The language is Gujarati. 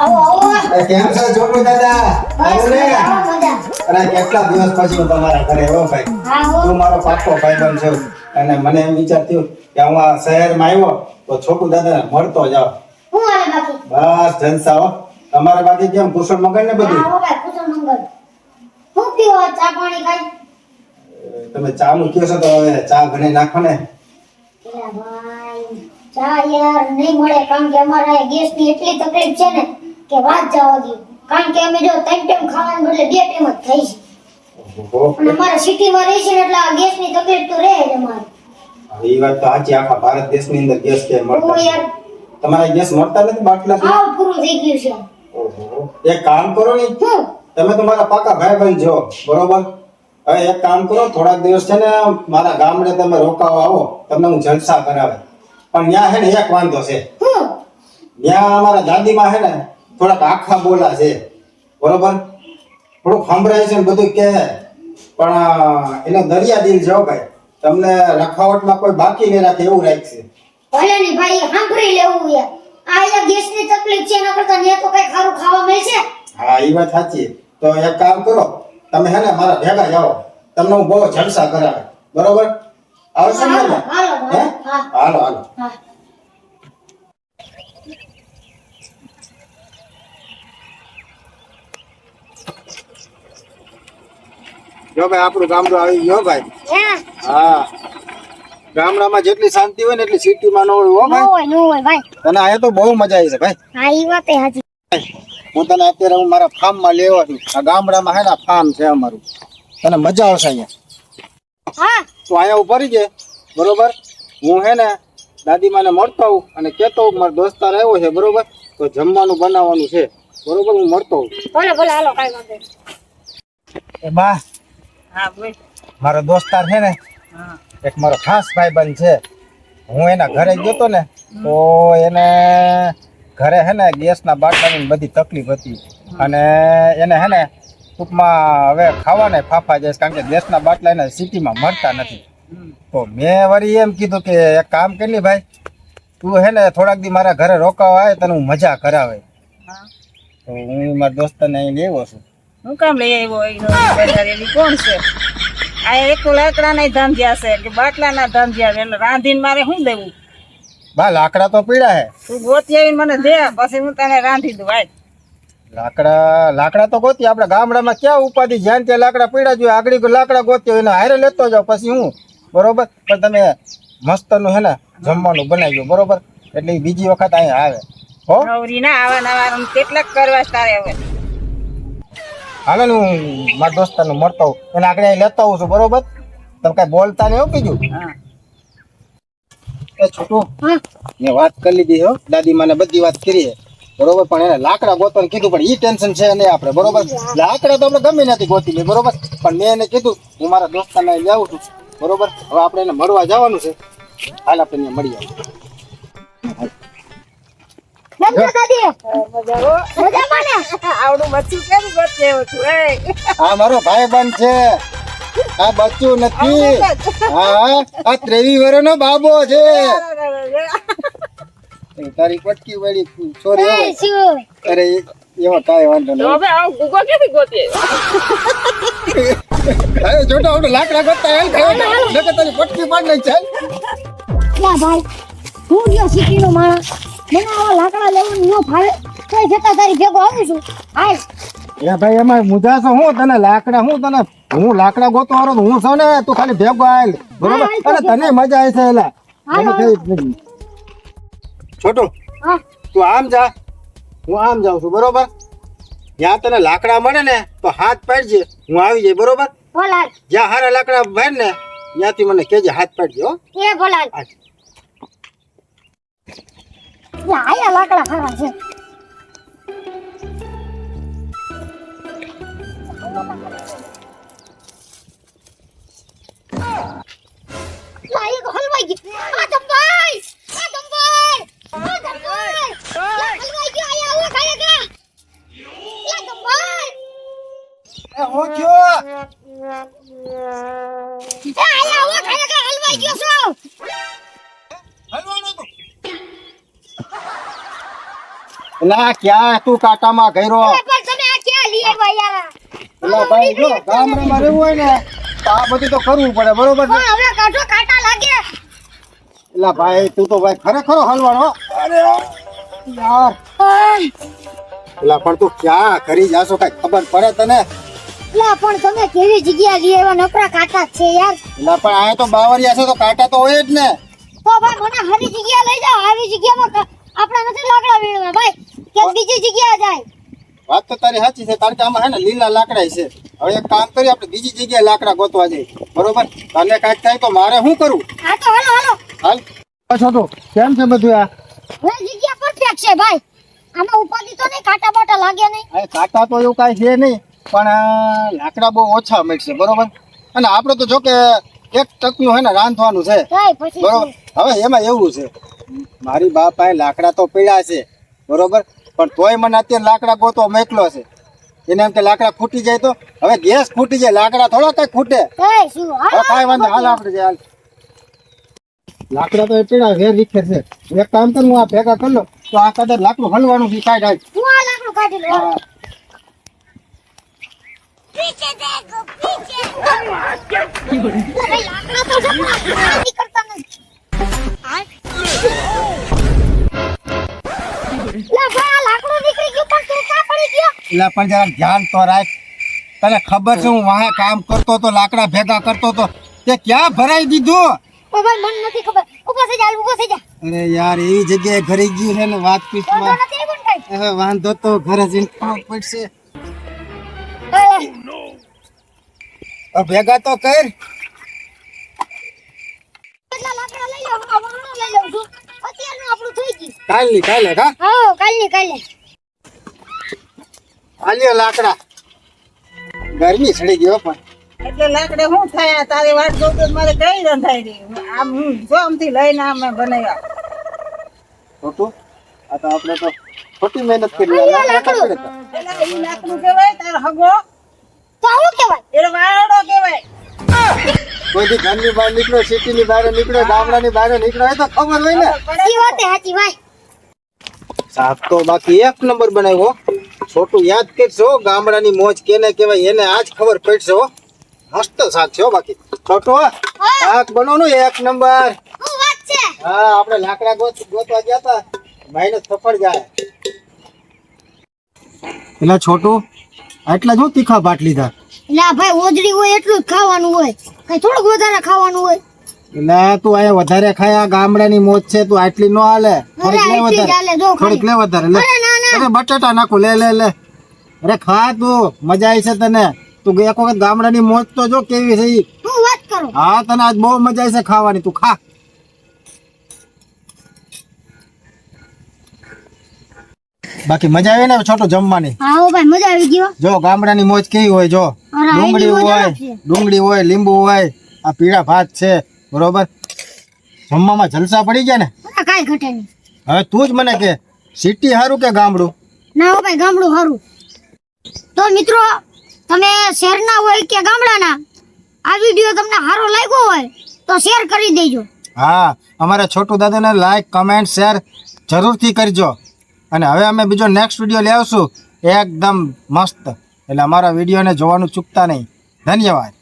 આવો આવો. કેમ છો છોટુ દાદા? બસ આવો મજા. અરે કેટલા દિવસ પછી હું તમારા ઘરે આવ્યો ભાઈ. હા હો. તું મારો પાક્કો ભાઈબંધ છો અને મને એમ વિચાર થયો કે હું આ શહેરમાં આવ્યો તો છોટુ દાદાને મળતો જાવ. હું આલે બાકી? બસ જલસા હો. તમારે બાકી કેમ કુશળ મંગળ ને બધું? હા હો ભાઈ કુશળ મંગળ. હું પીવો ચા પાણી ખાઈ? તમે ચા નું કયો છો તો હવે ચા ઘરે નાખો ને. એલા ભાઈ ચા યાર નહીં મળે કારણ કે અમારા ગેસની એટલી તકલીફ છે ને કે વાત જવા દો. કારણ કે અમે જો 3 ટાઈમ ખાવાનું બદલે 2 ટાઈમ જ ખાઈ છે. ઓહો. અને અમારા સિટીમાં રહી છે ને એટલે આ ગેસની તકલીફ તો રહે જ અમારે. એ વાત તો સાચી. આખા ભારત દેશની અંદર ગેસ કે ઓ મળતા યાર તમારા ગેસ મળતા નથી બાટલા? આવ પૂરું થઈ ગયું છે. ઓહો. એક કામ કરો ને, હું તમે તો મારા પાકા ભાઈબંધ છો બરોબર. હવે એક કામ કરો, થોડાક દિવસ છે ને મારા ગામડે તમે રોકાવા આવો, તમને હું જલસા કરાવે. પણ ત્યાં છે ને એક વાંધો છે. હું ત્યાં અમારા દાદીમાં છે ને થોડાક આખા બોલા છે બરોબર. થોડુંક સંભળાય છે ને બધું કે પણ એને દરિયા દિલ છે હો ભાઈ. તમને રખાવટમાં કોઈ બાકી નહીં રાખે એવું રાખશે. ભલે ને ભાઈ સાંભળી લેવું યાર. આ યાર ગેસની તકલીફ છે એના કરતા ને તો કઈ ખારું ખાવા મળશે. હા એ વાત સાચી. તો એક કામ કરો, તમે હે ને મારા ભેગા જાઓ, તમને હું બહુ જલસા કરાવે બરોબર. આવશે ને? હાલો, હાલો, હે? હા. હાલો હાલો. હા જો ભાઈ આપણું ગામડું આવી ગયો ભાઈ. હે હા, ગામડામાં જેટલી શાંતિ હોય ને એટલી સિટીમાં ન હોય હો ભાઈ. નો હોય ભાઈ. તને અહીંયા તો બહુ મજા આવી છે ભાઈ. હા ઈ વાત એ હાજી. હું તને અત્યારે હું મારા ફાર્મમાં લેવા છું. આ ગામડામાં હે ને ફાર્મ છે અમારું. તને મજા આવશે અહીંયા. હા તું અહીંયા ઉભા રહી જાય બરોબર. હું હે ને દાદીમાને મળતો હોઉં અને કહેતો હોઉં મારો દોસ્તાર આવ્યો છે બરોબર, તો જમવાનું બનાવવાનું છે બરોબર. હું મળતો હોઉં. ભલે ભલે હાલો કાઈ વાંધો નહીં. એ બા, હા બોલ. મારો દોસ્તાર છે ને હા એક મારો ખાસ ભાઈબંધ છે. હું એના ઘરે ગયો તો ને તો એને ઘરે હે ને ગેસના બાટલાની બધી તકલીફ હતી અને એને હે ને ટૂંકમાં હવે ખાવાને ફાફા જાય કારણ કે ગેસના બાટલા એને સિટીમાં મળતા નથી. તો મેં વળી એમ કીધું કે એક કામ કરી લે ભાઈ, તું હે ને થોડાક દી મારા ઘરે રોકાવા આવે તને હું મજા કરાવે. હા તો હું મારા દોસ્તારને અહીં લેવો છું. હું કામ લઈ આવ્યો એની કોણ છે? આ એક તો લાકડાના ધાંધિયા છે કે બાટલાના ધાંધિયા છે એટલે રાંધીને મારે શું દેવું? બા લાકડા તો પીડા હે. તું ગોતી આવીને મને દે પછી હું તને રાંધી દઉં. ભાઈ લાકડા તો ગોતી. આપણે ગામડામાં ક્યાં ઉપાધિ, જ્યાં ત્યાં લાકડા પીડા જોઈએ. આગળ લાકડા ગોતી હોય એને હારે લેતો જાવ પછી હું બરોબર. પણ તમે મસ્તનું હે ને જમવાનું બનાવજો બરોબર, એટલે ઈ બીજી વખત અહીંયા આવે હો. નવરી ના આવા નવા કેટલાક કરવા તારે હવે. હાલો ને હું મારા દોસ્તારને મળતો હોઉં, એને આગળ અહીં લેતો હોઉં છું બરોબર. તમે કઈ બોલતા નહીં હો કીધું. હા એ છોટું હા મેં વાત કરી લીધી હો, દાદીમાને બધી વાત કરી બરોબર. પણ એને લાકડા ગોતવાનું કીધું પણ ઈ ટેન્શન છે નહીં આપણે બરોબર. લાકડા તો આપણે ગમે નથી ગોતી લે બરોબર. પણ મેં એને કીધું હું મારા દોસ્તારને અહીં લાવું છું બરોબર. હવે આપણે એને મળવા જવાનું છે. હાલ આપણે ત્યાં મળી આવીએ. બેન દાદી મજા હો. મજા માને. આવડું બચ્ચું કેમ ગોતી આવ્યો છું? આ મારો ભાઈબંધ છે, આ બચ્ચું નથી. હા, આ 23 વર્ષનો બાબો છે. તારી પટકી વાળી છોરી એ હવે. શું અરે એવો કાંઈ વાંધો નહીં. હવે આવું ગુગો ક્યાંથી ગોતી આવ્યો? અરે છોટા આવડું લાકડા ગોતતા હાલ ખાયો નકર તારી પટકી પાડ નહીં ચાલ. લા ભાઈ હું ગયો સિટીનો માણસ. મને આવા લાકડા લેવાનું ન ફાવે. કોઈ જતા તારી ભેગો આવું છું. હાલ એ ભાઈ એમાં મુજાશો હું તને લાકડા હું લાકડા ગોતો વાળો તો હું છું ને. તું ખાલી ભેગો આલ બરોબર. અને તને મજા આવે છે એલા. મને થઈ જ નથી. છોટું હા તું આમ જા, હું આમ જાઉં છું બરોબર. જ્યાં તને લાકડા મળે ને તો હાથ પાડજે, હું આવી જાય બરોબર. ભલાલ જ્યાં હારા લાકડા ભર ને ત્યાંથી મને કહેજે, હાથ પાડજે હો. એ ભલાલ લા આયા લાકડા ખાવા છે. લા એક હલવાઈ ગઈ. આ દંભાઈ લા હલવાઈ ગયો. આયા આવો ખાયા લા દંભાઈ એ હું થયો? એ આયા આવો ખાયા હલવાઈ ગયો છો. હલવાનો તો એલા ક્યાં તું કાંટામાં ગયરો અરે પણ તમે આ ક્યાં લઈ આવ્યા યાર? એલા ભાઈ જો ગામડામાં રહેવું હોય ને તો આ બધું તો કરવું પડે બરોબર છે પણ હવે કાઢો કાંટા લાગે. એલા ભાઈ તું તો ભાઈ ખરેખર હલવાનો અરે યાર એલા પણ તું ક્યાં કરી જાશો કઈ ખબર પડે તને લા પણ તમે કેવી જગ્યા લઈ આવ્યા? નકરા કાંટા જ છે યાર. એલા પણ આ તો બાવરિયા છે તો કાંટા તો હોય જ ને તો ભાઈ મને હરી જગ્યા લઈ જાઓ. આવી જગ્યામાં આપણે નથી લાકડા વીણવા ભાઈ. કે બીજી જગ્યા જાય. વાત તો તારી સાચી છે કારણ કે આમાં હે ને લીલા લાકડા છે હવે એક કામ કરી આપણે બીજી જગ્યાએ લાકડા ગોતવા જઈએ બરોબર તને કાંઈક થાય તો મારે શું કરવું હા તો હાલો હાલો. હાલ છોટો કેમ છે બધું આ હવે જગ્યા પરફેક્ટ છે ભાઈ. આમાં ઉપાધિ તો નહીં, કાંટા બાટા લાગે નહીં. આ કાંટા તો એવું કાંઈ છે નહીં પણ આ લાકડા બહુ ઓછા મળશે બરોબર અને આપણે તો જો કે એક ટકનું હે ને રાંધવાનું છે ભાઈ પછી બરોબર હવે એમાં એવું છે મારી બા પાસે લાકડા તો પડ્યા છે બરોબર પણ તોય મને અત્યારે લાકડા ગોતો મેકલો છે એને એમ કે લાકડા ખૂટી જાય તો હવે ગેસ ખૂટી જાય લાકડા થોડા કઈ ખૂટે ભાઈ શું હવે કાંઈ વાંધો હાલ આપણે જાય હાલ લાકડા તો એ પડ્યા વેર વિખેર છે એક કામ કર હું આ ભેગા કરી લો તો આ કદાચ લાકડું હલવાનું બી કાઢ આજ હું આ લાકડું કાઢી લઉં. પીછે દેખો પીછે. ભાઈ લાકડા તો જમા કરતા નથી. લા ભાઈ આ લાકડું નીકળી ગયું પણ તું ક્યાં પડી ગયો? એટલે પણ જરા ધ્યાન તો રાખ તને ખબર છે હું વાહે કામ કરતો તો લાકડા ભેગા કરતો તો તે ક્યાં ભરાઈ દીધું ઓ ભાઈ મને નથી ખબર. ઊભો થઈ જા, ઊભો થઈ જા. અરે યાર એવી જગ્યાએ ઘરે ગયું છે ને વાત વાંધો પીસમાં નથી આવ્યો ને કાંઈ? હવે વાંધો તો ઘરે જઈને ખબર પડશે એ, હવે ભેગા તો કર કેટલા લાકડા લઈ લો, આ વાહણો લઈ લઉં છું. અત્યારનું આપણું થઈ ગયું. કાલે હા હા કાલની કાલે. આલ્યો લાકડા ગરમી સડી ગયો પણ એટલે લાકડે શું થાય તારી વાત જોઉં તો મારે કઈ રંધાઈ રહી આમ હું જોમથી લઈને આમે બનાવ્યા ખોટું આ તો આપણે તો ખોટી મહેનત કરી આલ્યો લાકડા લાકડું. પડે તો. એટલે ઈ લાકડું કહેવાય તારો હગો તો આવું કહેવાય. એટલે વાળો કહેવાય કોઈ દી ઘરની બહાર નીકળો સિટીની બહાર નીકળો ગામડાની બહાર નીકળો એ તો ખબર હોય ને સાચી વાત છે, સાચી ભાઈ. શાક તો બાકી એક નંબર બનાવ્યો છોટું યાદ કરશો ગામડાની મોજ કેને કહેવાય એને આજ ખબર પડશે હો મસ્ત શાક છે હો બાકી છોટો શાક બનાવવાનું એક નંબર શું વાત છે? હા આપણે લાકડા ગોતવા ગયા હતા ભાઈને સફળ જાય એટલે છોટું આટલા જો તીખા ભાટ લીધા લા ભાઈ ઓજડી હોય એટલું જ ખાવાનું હોય, કઈ થોડુંક વધારે ખાવાનું હોય. એટલે તું અહીંયા વધારે ખાયા ગામડાની મોજ છે તું આટલી નો હાલે થોડીક લે આટલી જ હાલે, જો વધારે થોડીક લે વધારે લે અરે ના, ના. અરે બટાટા નાખું લે લે લે અરે ખા તું મજા આવી છે તને તું એક વખત ગામડાની મોજ તો જો કેવી છે ઈ. શું વાત કરો? હા તને આજ બહુ મજા આવી છે ખાવાની તું ખા બાકી મજા આવી ને છોટું જમવાની હા હો ભાઈ મજા આવી ગયો. જો ગામડાની મોજ કેવી હોય જો અરે ડુંગળી આની મોજ હોય અલગ છે. ડુંગળી હોય લીંબુ હોય આ પીળા ભાત છે બરોબર જમવામાં જલસા પડી ગયા ને આ કાંઈ ઘટે નહીં. હવે તું જ મને કે સિટી સારું કે ગામડું ના હો ભાઈ ગામડું સારું. તો મિત્રો તમે શહેરના હોય કે ગામડાના, આ વિડીયો તમને સારો લાગ્યો હોય તો શેર કરી દેજો. હા અમારા છોટુ દાદાને લાઈક કમેન્ટ શેર જરૂરથી કરજો અને હવે અમે બીજો નેક્સ્ટ વિડીયો લઈ આવશું એકદમ મસ્ત એટલે અમારા વિડીયોને જોવાનું ચૂકતા નહીં ધન્યવાદ.